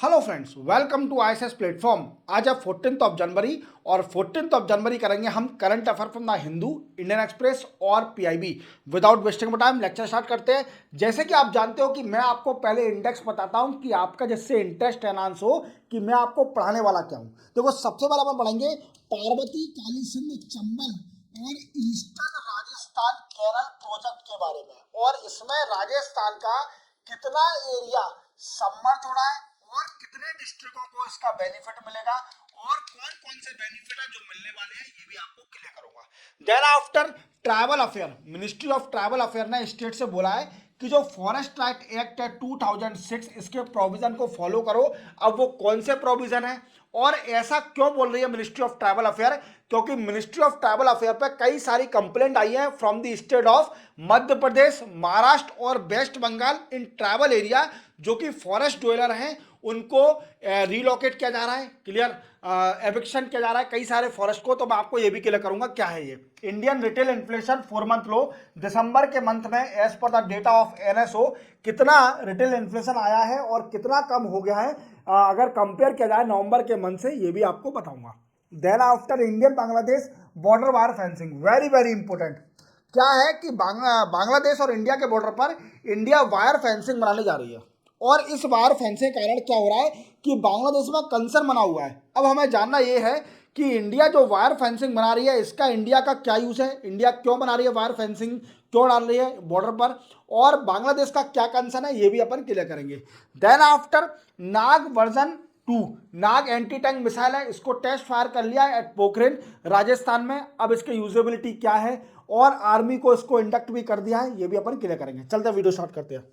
Hello friends, welcome to ISS platform. आज है 14 जनवरी और 14 जनवरी करेंगे हम current affair from the Hindu, Indian Express और PIB. Without wasting time lecture start करते हैं। जैसे कि आप जानते हो कि मैं आपको पहले इंडेक्स बताता हूं कि आपका जिससे इंटरेस्ट एनहांस हो कि मैं आपको पढ़ाने वाला क्या हूं। देखो, सबसे पहले हम पढ़ेंगे पार्वती, काली सिंध, चंबल और ईस्टर्न राजस्थान केरल प्रोजेक्ट के बारे में। और इसमें राजस्थान का कितना एरिया सबमर्ज हो रहा है और कितने डिस्ट्रिक्टों को इसका बेनिफिट मिलेगा और कौन कौन से बेनिफिट है जो मिलने वाले हैं, ये भी आपको क्लियर करूंगा। Then after travel affair, ministry of travel affair ने स्टेट से बोला है कि जो फॉरेस्ट एक्ट है 2006, इसके प्रोविजन को फॉलो करो। अब वो कौन से प्रोविजन है और ऐसा क्यों बोल रही है मिनिस्ट्री ऑफ ट्रैवल अफेयर? क्योंकि मिनिस्ट्री ऑफ ट्रैवल अफेयर पे कई सारी कंप्लेंट आई है from the state of Madhya Pradesh, Maharashtra और West Bengal in travel area, जो कि फॉरेस्ट ड्वेलर हैं उनको रीलोकेट किया जा रहा है, क्लियर, एविक्शन किया जा रहा है कई सारे फॉरेस्ट को। तो मैं आपको ये भी क्लियर करूंगा क्या है ये। Indian retail inflation 4 month low, दिसंबर के मंथ में as per the data of NSO कितना रिटेल इन्फ्लेशन आया है और कितना कम हो गया है अगर कंपेयर किया जाए नवंबर के मंथ से, ये भी आपको बताऊंगा। Then after Indian Bangladesh border wire fencing, very very important. क्या है कि बांग्लादेश और इंडिया के बॉर्डर पर इंडिया वायर फेंसिंग बनाने जा रही है और इस वायर फेंसिंग के कारण क्या हो रहा है कि बांग्लादेश में कंसर्न बना हुआ है। अब हमें जानना यह है कि इंडिया जो वायर फेंसिंग बना रही है इसका इंडिया का क्या यूज है, इंडिया क्यों बना रही है वायर फेंसिंग, क्यों डाल रही है बॉर्डर पर, और बांग्लादेश का क्या कंसर्न है, ये भी अपन क्लियर करेंगे। देन आफ्टर नाग वर्जन 2, नाग एंटी टैंक मिसाइल है, इसको टेस्ट फायर कर लिया है एट पोखरेन राजस्थान में। अब इसकी यूजेबिलिटी क्या है और आर्मी को इसको इंडक्ट भी कर दिया है, ये भी अपन क्लियर करेंगे। चलते वीडियो स्टार्ट करते हैं।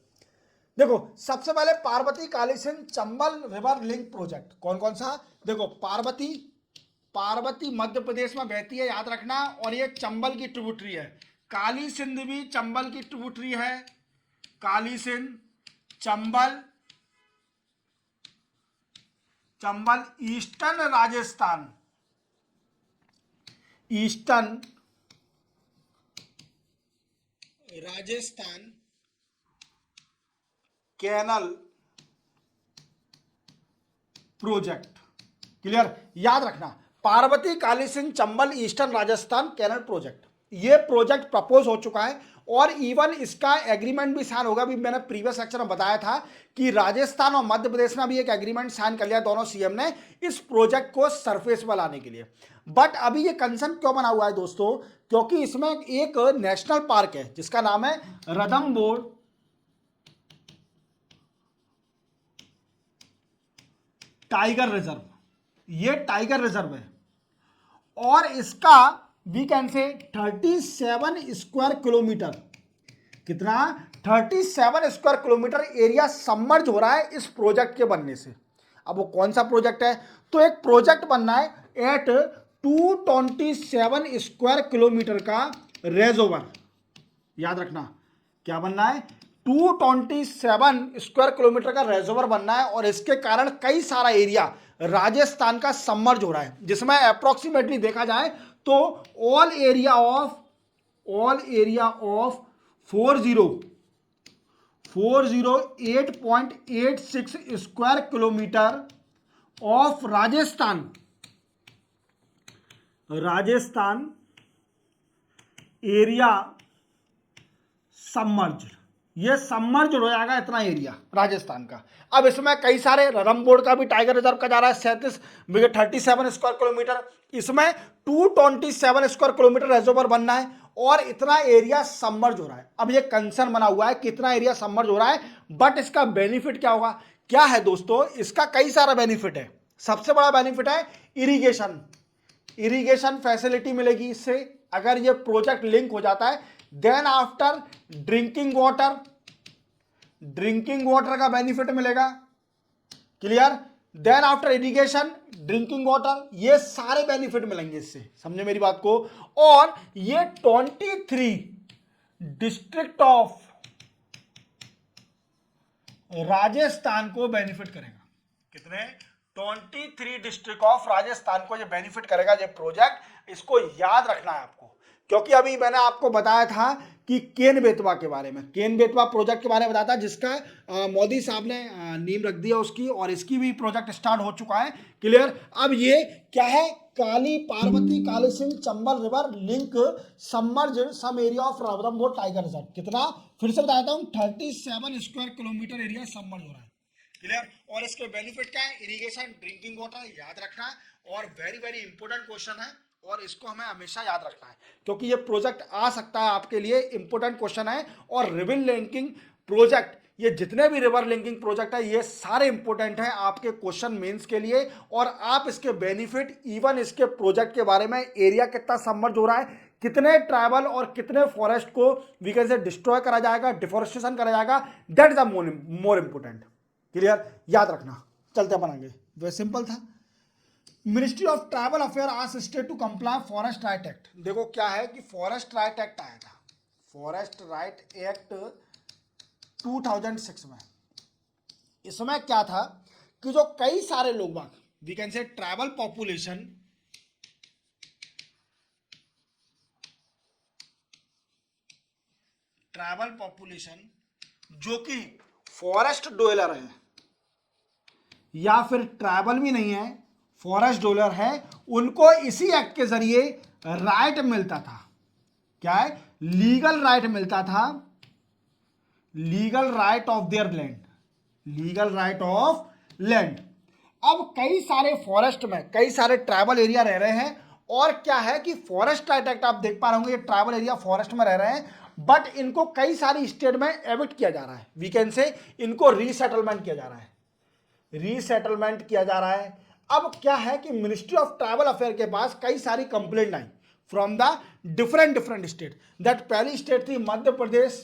देखो, सबसे पहले Parvati Kali Sindh Chambal river link project कौन कौन सा। देखो, पार्वती मध्य प्रदेश में बहती है, याद रखना, और ये चंबल की ट्रिब्यूटरी है। काली सिंध भी चंबल की ट्रिब्यूटरी है। Kali Sindh, Chambal, eastern Rajasthan, canal project, clear, याद रखना। Parvati Kali Sindh Chambal eastern Rajasthan canal project, ये प्रोजेक्ट प्रपोज हो चुका है और इवन इसका एग्रीमेंट भी साइन होगा। भी मैंने प्रीवियस लेक्चर में बताया था कि राजस्थान और मध्य प्रदेश ने भी एक एग्रीमेंट साइन कर लिया, दोनों सीएम ने, इस प्रोजेक्ट को सरफेस पर लाने के लिए। बट अभी ये कंसर्न क्यों बना हुआ है दोस्तों? क्योंकि इसमें एक नेशनल पार्क है जिसका नाम है रदमबोर टाइगर रिजर्व। ये टाइगर रिजर्व है और इसका वी कैन से 37 स्क्वायर किलोमीटर, कितना, 37 स्क्वायर किलोमीटर एरिया सबमर्ज हो रहा है इस प्रोजेक्ट के बनने से। अब वो कौन सा प्रोजेक्ट है? तो एक प्रोजेक्ट बनना है एट 227 स्क्वायर किलोमीटर का रेजोवर, याद रखना, क्या बनना है? 227 स्क्वायर किलोमीटर का रेजोवर बनना है और इसके कारण कई सारा एरिया राजस्थान का सबमर्ज हो रहा है, जिसमें अप्रोक्सीमेटली देखा जाए तो all area of 408.86 square kilometre of Rajasthan area submerge, ये सबमर्ज हो जाएगा इतना एरिया राजस्थान का। अब इसमें कई सारे, रंबोड़ का भी टाइगर रिजर्व का जा रहा है 37 स्क्वायर किलोमीटर, इसमें 227 स्क्वायर किलोमीटर रेजोवर बनना है और इतना एरिया सबमर्ज हो रहा है। अब ये कंसर्न बना हुआ है कितना एरिया सबमर्ज हो रहा है, बट इसका बेनिफिट क्या होगा? क्या है दोस्तों, इसका कई सारा बेनिफिट है। सबसे बड़ा बेनिफिट है इरिगेशन फैसिलिटी मिलेगी इससे अगर ये प्रोजेक्ट लिंक हो जाता है। देन आफ्टर ड्रिंकिंग वाटर का बेनिफिट मिलेगा, clear. Then after irrigation, drinking water, ये सारे बेनिफिट मिलेंगे इससे, समझे मेरी बात को। और ये 23 डिस्ट्रिक्ट ऑफ राजस्थान को बेनिफिट करेगा। कितने? 23 डिस्ट्रिक्ट ऑफ राजस्थान को ये बेनिफिट करेगा ये प्रोजेक्ट। इसको याद रखना है आपको, क्योंकि अभी मैंने आपको बताया था कि केन बेतवा के बारे में, केन बेतवा प्रोजेक्ट के बारे में बताया था, जिसका मोदी साहब ने नींव रख दिया उसकी, और इसकी भी प्रोजेक्ट स्टार्ट हो चुका है। क्लियर। अब ये क्या है, Kali Parvati Kali Sindh Chambal river link submerge some area of Ranthambore tiger reserve. कितना, फिर से बताता हूँ, 37 स्क्वायर किलोमीटर एरिया सबमर्ज हो रहा है। क्लियर। और इसके बेनिफिट क्या है, इरिगेशन, ड्रिंकिंग वाटर, याद रखना है। और वेरी वेरी इंपॉर्टेंट क्वेश्चन है, और इसको हमें हमेशा याद रखना है, क्योंकि ये प्रोजेक्ट आ सकता है आपके लिए, इंपॉर्टेंट क्वेश्चन है। और रिवर लिंकिंग प्रोजेक्ट, ये जितने भी रिवर लिंकिंग प्रोजेक्ट है ये सारे इंपॉर्टेंट हैं आपके क्वेश्चन मेंस के लिए। और आप इसके बेनिफिट, इवन इसके प्रोजेक्ट के बारे में, एरिया कितना सबमर्ज हो रहा है, कितने ट्राइबल और कितने फॉरेस्ट को वी कैन से डिस्ट्रॉय करा जाएगा, डिफोरेस्टेशन करा जाएगा, that is the more important. Clear, याद रखना। चलते अपन आगे, वेरी सिंपल था। Ministry of tribal affair asked state to comply forest right act. देखो क्या है कि फॉरेस्ट राइट एक्ट आया था, फॉरेस्ट राइट एक्ट 2006 में। इसमें क्या था कि जो कई सारे लोग बाग, we can say tribal population, tribal population जो कि फॉरेस्ट डवेलर है या फिर ट्राइबल भी नहीं है, फॉरेस्ट डवेलर है, उनको इसी एक्ट के जरिए राइट मिलता था। क्या है, लीगल राइट मिलता था, legal right of their land, legal right of land. अब कई सारे फॉरेस्ट में कई सारे ट्राइबल एरिया रह रहे हैं, और क्या है कि फॉरेस्ट राइट एक्ट आप देख पा रहे होंगे, ये ट्राइबल एरिया फॉरेस्ट में रह रहे हैं, बट इनको कई सारी स्टेट में एविक्ट किया जा रहा है, वी कैन से इनको रीसेटलमेंट किया जा रहा है, रीसेटलमेंट किया जा रहा है। अब क्या है कि मिनिस्ट्री ऑफ ट्राइबल अफेयर के पास कई सारी complaint I from the different different state. That पहली स्टेट थी मध्य प्रदेश,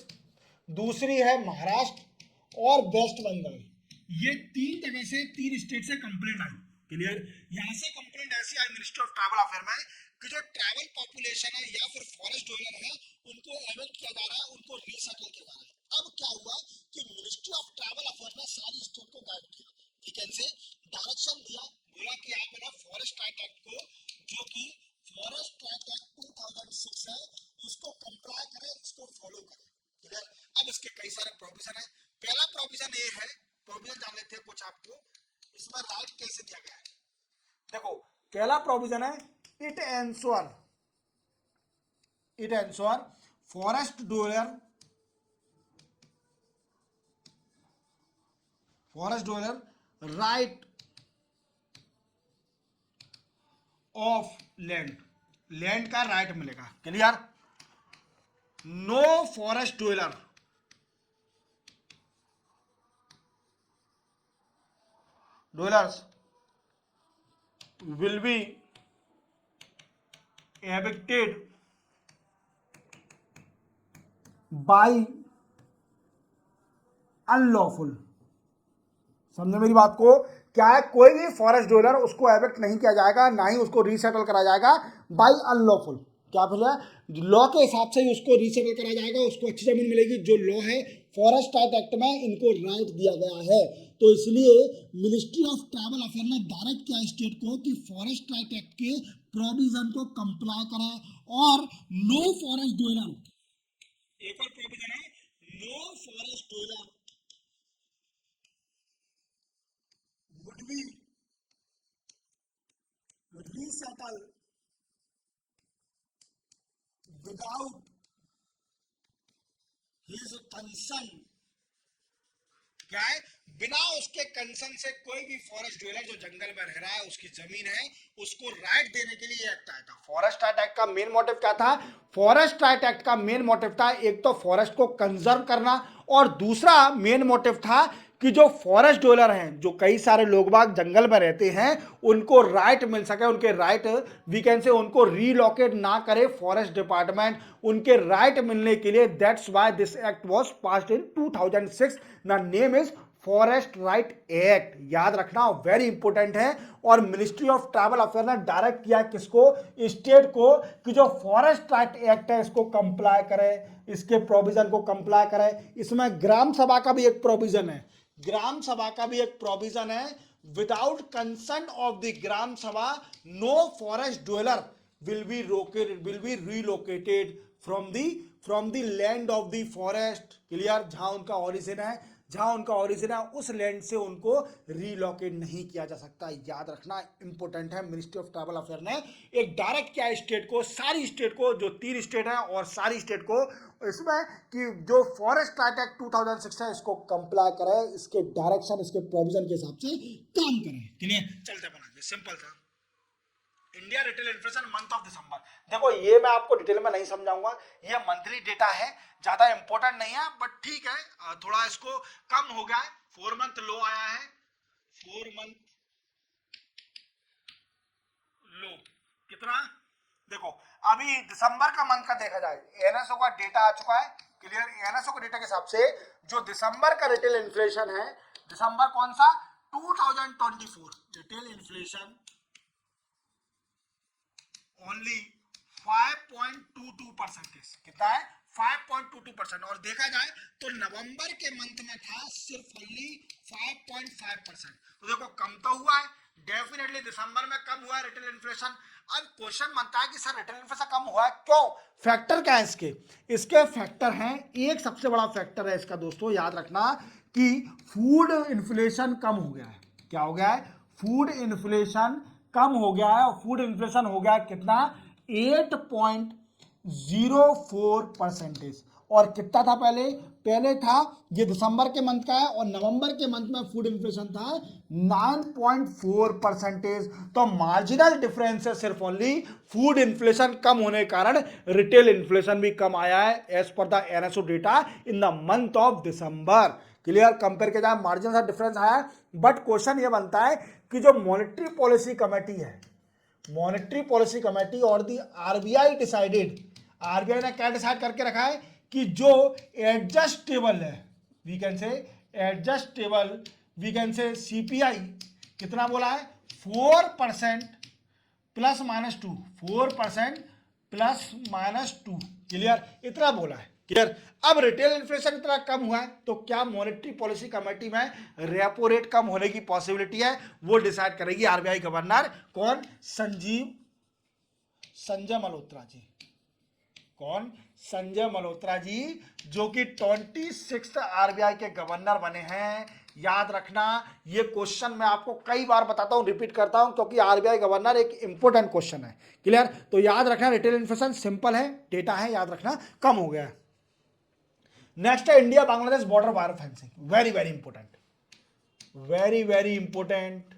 दूसरी है महाराष्ट्र और वेस्ट बंगाल। ये तीन जगह से, तीन स्टेट से कंप्लेंट आई। क्लियर। यहां से कंप्लेंट ऐसी आई मिनिस्ट्री ऑफ ट्राइबल अफेयर में कि जो ट्राइबल पॉपुलेशन है या फिर फॉरेस्ट डवेलर है, उनको एविक्ट किया जा रहा है, उनको रीसेटल किया जा रहा है। अब क्या हुआ कि मिनिस्ट्री ऑफ ट्राइबल अफेयर ने सारी स्टेट को गाइड किया, ठीक है, से डायरेक्शन दिया, बोला कि आप है ना फॉरेस्ट राइट एक्ट को, जो कि फॉरेस्ट राइट एक्ट 2006 है, इसको कंप्लाई करें, इसको फॉलो करें। क्लियर। अब इसके कई सारे प्रोविजन है। पहला प्रोविजन ये है, प्रोविजन जान लेते हैं कुछ आपको, इसमें राइट कैसे दिया गया है। देखो पहला प्रोविजन है, it ensure forest dweller right of land, land का राइट मिलेगा। Clear. No forest dwellers will be evicted by unlawful। समझे मेरी बात को, क्या है, कोई भी फॉरेस्ट डवेलर उसको एविक्ट नहीं किया जाएगा, ना ही उसको रीसेटल करा जाएगा बाय अनलॉफुल। क्या बोला, लॉ के हिसाब से ही उसको रीसेटल करा जाएगा, उसको अच्छी जमीन मिलेगी। जो लॉ है फॉरेस्ट राइट एक्ट में इनको राइट दिया गया है, तो इसलिए मिनिस्ट्री ऑफ ट्राइबल अफेयर ने डायरेक्ट किया स्टेट को कि फॉरेस्ट राइट एक्ट के प्रोविजन को कंप्लाई करें, और नो फॉरेस्ट डवेलर, एक और प्रोविजन है, no forest dweller would be resettle without his consent। क्या है, बिना उसके कंसर्न से कोई भी फॉरेस्ट डवेलर जो जंगल में रह रहा है, उसकी जमीन है, उसको राइट देने के लिए एक्ट आया था। फॉरेस्ट राइट एक्ट का मेन मोटिव क्या था, फॉरेस्ट राइट एक्ट का मेन मोटिव था एक तो फॉरेस्ट को कंजर्व करना, और दूसरा मेन मोटिव था कि जो फॉरेस्ट डवेलर हैं, जो कई सारे लोग बाग जंगल में रहते हैं, उनको राइट मिल सके, उनके राइट वी कैन से उनको रीलोकेट ना करे फॉरेस्ट डिपार्टमेंट, उनके राइट मिलने के लिए। That's why this act was passed in 2006। The name is forest right act, याद रखना, वेरी इंपॉर्टेंट है। और मिनिस्ट्री ऑफ ट्राइबल अफेयर ने डायरेक्ट किया किसको, स्टेट को, कि जो फॉरेस्ट राइट एक्ट है इसको कंप्लाई करे, इसके प्रोविजन को कंप्लाई करे। इसमें ग्राम सभा का भी एक प्रोविजन है, ग्राम सभा का भी एक प्रोविजन है, without consent of the gram sabha no forest dweller will be relocated from the land of the forest, clear, जहां उनका ओरिजिन है, उस लैंड से उनको रीलोकेट नहीं किया जा सकता। याद रखना, इंपॉर्टेंट है। मिनिस्ट्री ऑफ ट्राइबल अफेयर ने एक डायरेक्ट किया स्टेट को, सारी स्टेट को, जो 3 स्टेट है और सारी स्टेट को, इसमें कि जो फॉरेस्ट राइट एक्ट 2006 है इसको कंप्लाई करे, इसके डायरेक्शन, इसके प्रोविजन के हिसाब से काम करें। क्लियर, चलते बना, सिंपल था। India retail inflation month of दिसंबर, देखो ये मैं आपको डिटेल में नहीं समझाऊंगा, ये मंथली डेटा है, ज्यादा इंपॉर्टेंट नहीं है, बट ठीक है, थोड़ा इसको कम हो गया है। 4 मंथ लो आया है, 4 मंथ लो कितना, देखो अभी दिसंबर का मंथ का देखा जाए, एनएसओ का डेटा आ चुका है, क्लियर। एनएसओ के डेटा के हिसाब से जो दिसंबर का रिटेल इन्फ्लेशन है, दिसंबर कौन सा, 2024, रिटेल इन्फ्लेशन ओनली 5.22%, कितना है, 5.22%। और देखा जाए तो नवंबर के मंथ में था सिर्फ ओनली 5.5%। तो देखो कम तो हुआ है, डेफिनेटली दिसंबर में कम हुआ है रिटेल इन्फ्लेशन। अब क्वेश्चन बनता है कि सर रिटेल इन्फ्लेशन कम हुआ है क्यों, फैक्टर क्या है इसके, इसके फैक्टर हैं, एक सबसे बड़ा फैक्टर है इसका दोस्तों, याद रखना कि फूड इन्फ्लेशन कम हो गया है। क्या हो गया है, फूड इन्फ्लेशन कम हो गया है। फूड इन्फ्लेशन हो गया कितना, 8.04%। और कितना था पहले था, ये दिसंबर के मंथ का है, और नवंबर के मंथ में फूड इन्फ्लेशन था 9.4%। तो मार्जिनल डिफरेंस है सिर्फ ओनली, फूड इन्फ्लेशन कम होने के कारण रिटेल इन्फ्लेशन भी कम आया है as per the NSO data in the month of December. Clear, compare किया जाए मार्जिन सा डिफरेंस आया है। बट क्वेश्चन ये बनता है कि जो मॉनेटरी पॉलिसी कमेटी है, मॉनेटरी पॉलिसी कमेटी और दी आरबीआई डिसाइडेड, आरबीआई ने क्या डिसाइड करके रखा है कि जो एडजस्टेबल है, वी कैन से सीपीआई कितना बोला है, 4% plus minus 2, 4% plus minus 2, clear, इतना बोला है, क्लियर। अब रिटेल इन्फ्लेशन इतना कम हुआ है तो क्या मॉनेटरी पॉलिसी कमेटी में रेपो रेट कम होने की पॉसिबिलिटी है, वो डिसाइड करेगी आरबीआई गवर्नर, कौन, संजय मल्होत्रा जी, कौन, संजय मल्होत्रा जी, जो कि 26 आरबीआई के गवर्नर बने हैं। याद रखना, ये क्वेश्चन मैं आपको कई बार बताता हूं, रिपीट करता हूं, क्योंकि आरबीआई गवर्नर एक इंपॉर्टेंट क्वेश्चन है, क्लियर। तो याद रखना, रिटेल इन्फ्लेशन सिंपल है, डेटा है, याद रखना कम हो गया है। नेक्स्ट है India Bangladesh border wire fencing, very very important, very very important.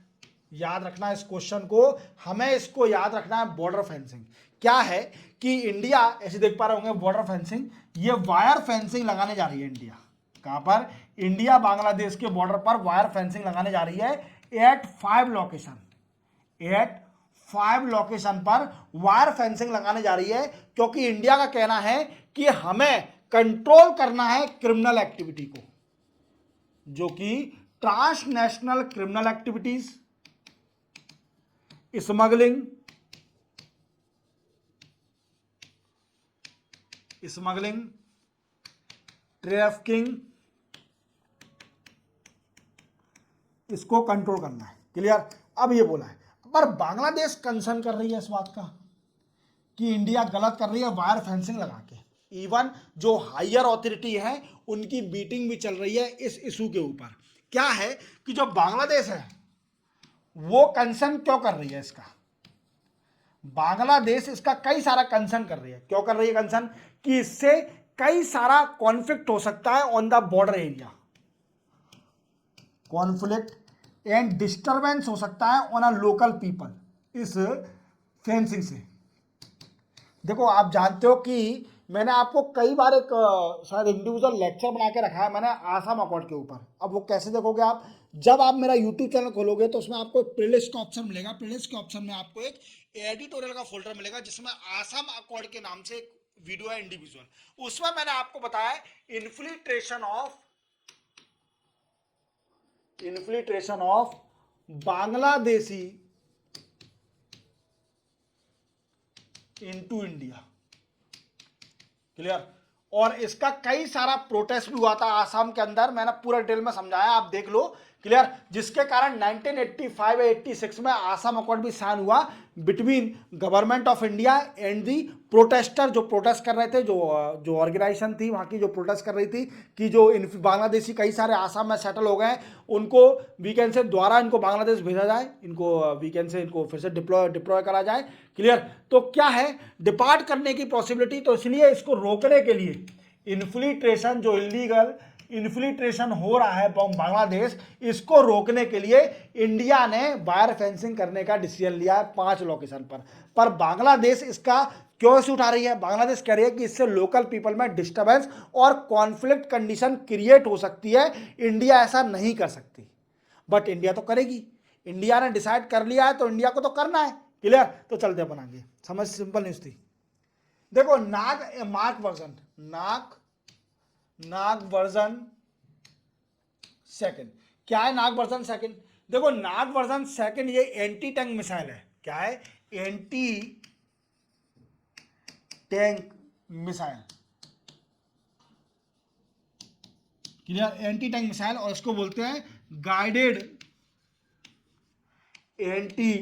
याद रखना इस क्वेश्चन को, हमें इसको याद रखना है। बॉर्डर फेंसिंग क्या है कि इंडिया, ऐसे देख पा रहे होंगे बॉर्डर फेंसिंग, ये वायर फेंसिंग लगाने जा रही है इंडिया, कहां पर, इंडिया बांग्लादेश के बॉर्डर पर वायर फेंसिंग लगाने जा रही है एट 5 लोकेशन पर वायर फेंसिंग लगाने जा रही है, क्योंकि इंडिया का कहना है कि हमें कंट्रोल करना है क्रिमिनल एक्टिविटी को, जो कि transnational criminal activities, smuggling, trafficking, इसको कंट्रोल करना है, क्लियर। अब ये बोला है, पर बांग्लादेश कंसर्न कर रही है इस बात का कि इंडिया गलत कर रही है वायर फेंसिंग लगा के। इवन जो हायर अथॉरिटी है उनकी मीटिंग भी चल रही है इस इशू के ऊपर। क्या है कि जो बांग्लादेश है वो कंसर्न क्यों कर रही है, इसका बांग्लादेश इसका कई सारा कंसर्न कर रही है। क्यों कर रही है कंसर्न, कि इससे कई सारा कॉन्फ्लिक्ट हो सकता है on the border area, conflict and disturbance हो सकता है ऑन अ लोकल पीपल इस फेंसिंग से। देखो आप जानते हो कि मैंने आपको कई बार एक शायद इंडिविजुअल लेक्चर बना के रखा है मैंने आसाम अकॉर्ड के ऊपर। अब वो कैसे देखोगे आप, जब आप मेरा यूट्यूब चैनल खोलोगे तो उसमें आपको प्लेलिस्ट का ऑप्शन मिलेगा, प्लेलिस्ट के ऑप्शन में आपको एक एडिटोरियल का फोल्डर मिलेगा जिसमें आसाम अकॉर्ड के नाम से एक वीडियो है इंडिविजुअल, उसमें मैंने आपको बताया infiltration of Bangladeshi into India, clear. और इसका कई सारा प्रोटेस्ट भी हुआ था आसाम के अंदर, मैंने पूरा डिटेल में समझाया, आप देख लो क्लियर, जिसके कारण 1985 या 86 में आसाम अकॉर्ड भी साइन हुआ between government of India and the protester, जो प्रोटेस्ट कर रहे थे, जो ऑर्गेनाइजेशन थी वहाँ की, जो प्रोटेस्ट कर रही थी कि जो बांग्लादेशी कई सारे आसाम में सेटल हो गए, उनको वीकेंड से द्वारा इनको बांग्लादेश भेजा जाए, इनको वीकेंड से इनको फिर से डिप्लॉय करा जाए। क्लियर, तो क्या है डिपार्ट करने की पॉसिबिलिटी, तो इसलिए इसको रोकने के लिए इन्फिल्ट्रेशन, जो इलीगल इन्फिल्ट्रेशन हो रहा है बांग्लादेश, इसको रोकने के लिए इंडिया ने वायर फेंसिंग करने का डिसीजन लिया है 5 लोकेशन पर बांग्लादेश इसका क्यों इशू उठा रही है? बांग्लादेश कह रही है कि इससे लोकल पीपल में डिस्टर्बेंस और कॉन्फ्लिक्ट कंडीशन क्रिएट हो सकती है, इंडिया ऐसा नहीं कर सकती, बट इंडिया तो करेगी, इंडिया ने डिसाइड कर लिया है तो इंडिया को तो करना है। क्लियर, तो चलते अपन आगे, समझ सिंपल न्यूज थी। देखो नाग वर्जन सेकंड, क्या है नाग वर्जन सेकंड? देखो नाग वर्जन सेकंड ये एंटी टैंक मिसाइल है। क्या है? Anti tank missile. Clear, anti tank missile, और इसको बोलते हैं गाइडेड एंटी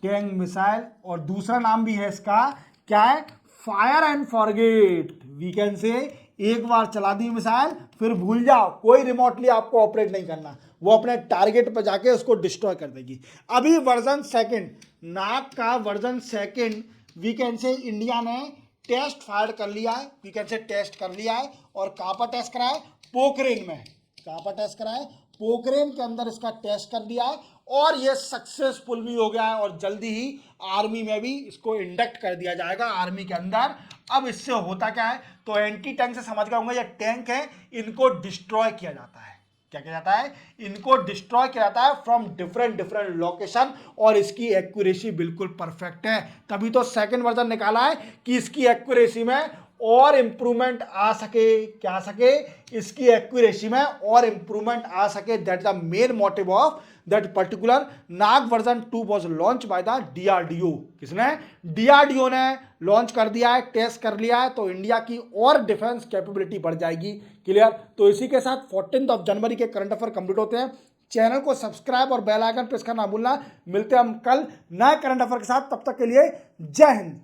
टैंक मिसाइल, और दूसरा नाम भी है इसका, क्या है? Fire and forget. वीकेंड से एक बार चला दी मिसाइल फिर भूल जाओ, कोई रिमोटली आपको ऑपरेट नहीं करना, वो अपने टारगेट पर जाके उसको डिस्ट्रॉय कर देगी। अभी वर्जन सेकंड, नाग का वर्जन सेकंड वीकेंड से इंडिया ने टेस्ट फायर कर लिया है, वीकेंड से टेस्ट कर लिया है, और कहां पर टेस्ट करा है? पोखरेन में। कहां पर टेस्ट करा है? पोखरेन के अंदर इसका टेस्ट कर दिया है, और ये सक्सेसफुल भी हो गया है, और जल्दी ही आर्मी में भी इसको इंडक्ट कर दिया जाएगा, आर्मी के अंदर। अब इससे होता क्या है? तो एंटी टैंक से समझ गए होंगे, ये टैंक है, इनको डिस्ट्रॉय किया जाता है। क्या किया जाता है? इनको डिस्ट्रॉय किया जाता है फ्रॉम डिफरेंट लोकेशन, और इसकी एक्यूरेसी बिल्कुल परफेक्ट है। तभी तो सेकंड वर्जन निकाला है कि इसकी एक्यूरेसी में और इंप्रूवमेंट आ सके। क्या आ सके? इसकी एक्यूरेसी में और इंप्रूवमेंट आ सके। That the main motive of that particular Nag version 2 was launch by the DRDO. किसने? डीआरडीओ ने लॉन्च कर दिया है, टेस्ट कर लिया है, तो इंडिया की और डिफेंस कैपेबिलिटी बढ़ जाएगी। क्लियर, तो इसी के साथ 14 जनवरी के करंट अफेयर कंप्लीट होते हैं। चैनल को सब्सक्राइब और बेल आइकन प्रेस करना भूलना। मिलते हैं हम कल नए करंट अफेयर के साथ, तब तक के लिए जय हिंद।